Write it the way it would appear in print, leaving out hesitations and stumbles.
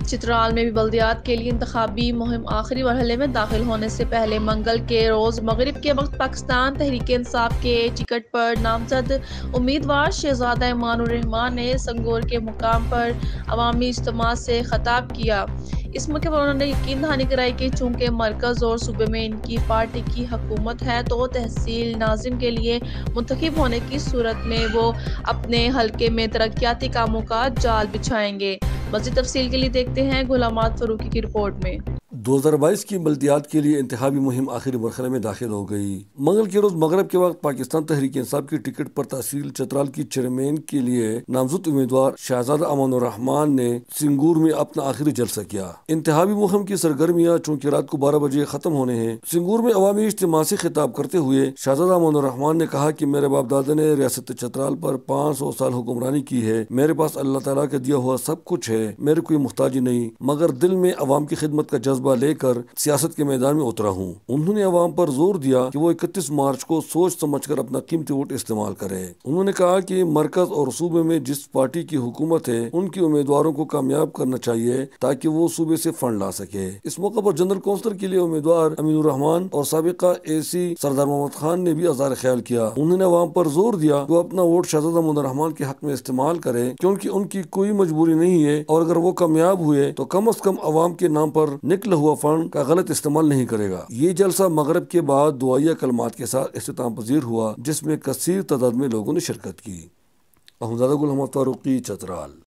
چترال میں بھی بلدیات کے لیے انتخابی مہم آخری مرحلے میں داخل ہونے سے پہلے منگل کے روز مغرب کے وقت پاکستان تحریک انصاف کے ٹکٹ پر نامزد امیدوار شہزادہ امان الرحمان نے سنگور کے مقام پر عوامی اجتماع سے خطاب کیا۔ اس موقع پر انہوں نے یقین دہانی کرائی کہ چونکہ مرکز اور صوبے میں ان کی پارٹی کی حکومت ہے تو تحصیل ناظم کے لیے منتخب ہونے کی صورت میں وہ اپنے حلقے میں ترقیاتی کاموں کا جال بچھائیں گے۔ مزید تفصیل کے لیے دیکھتے ہیں غلامات فروخی کی رپورٹ میں۔ 2022 کی بلدیات کے لیے انتخابی مہم آخری مرحلے میں داخل ہو گئی۔ منگل کے روز مغرب کے وقت پاکستان تحریک انصاف کی ٹکٹ پر تحصیل چترال کی چیئرمین کے لیے نامزد امیدوار شہزادہ امان الرحمان نے سنگور میں اپنا آخری جلسہ کیا۔ انتخابی مہم کی سرگرمیاں چونکہ رات کو 12 بجے ختم ہونے ہیں، سنگور میں عوامی اجتماع سے خطاب کرتے ہوئے شہزادہ امان الرحمان نے کہا کہ میرے باپ دادا نے ریاست چترال پر 500 سال حکمرانی کی ہے، میرے پاس اللہ تعالیٰ کا دیا ہوا سب کچھ ہے، میرے کوئی محتاجی نہیں، مگر دل میں عوام کی خدمت کا جذبہ لے کر سیاست کے میدان میں اترا ہوں۔ انہوں نے عوام پر زور دیا کہ وہ 31 مارچ کو سوچ سمجھ کر اپنا قیمتی ووٹ استعمال کرے۔ انہوں نے کہا کہ مرکز اور صوبے میں جس پارٹی کی حکومت ہے ان کے امیدواروں کو کامیاب کرنا چاہیے تاکہ وہ صوبے سے فنڈ لا سکے۔ اس موقع پر جنرل کونسلر کے لیے امیدوار امین الرحمان اور سابقہ AC سردار محمد خان نے بھی اظہار خیال کیا۔ انہوں نے عوام پر زور دیا کہ وہ اپنا ووٹ شہزادہ امان الرحمان کے حق میں استعمال کرے کیونکہ ان کی کوئی مجبوری نہیں ہے، اور اگر وہ کامیاب ہوئے تو کم از کم عوام کے نام پر نکلا ہوا فنڈ کا غلط استعمال نہیں کرے گا۔ یہ جلسہ مغرب کے بعد دعائیہ کلمات کے ساتھ اختتام پذیر ہوا، جس میں کثیر تعداد میں لوگوں نے شرکت کی۔ احمدزادہ گل محمد فاروقی، چترال۔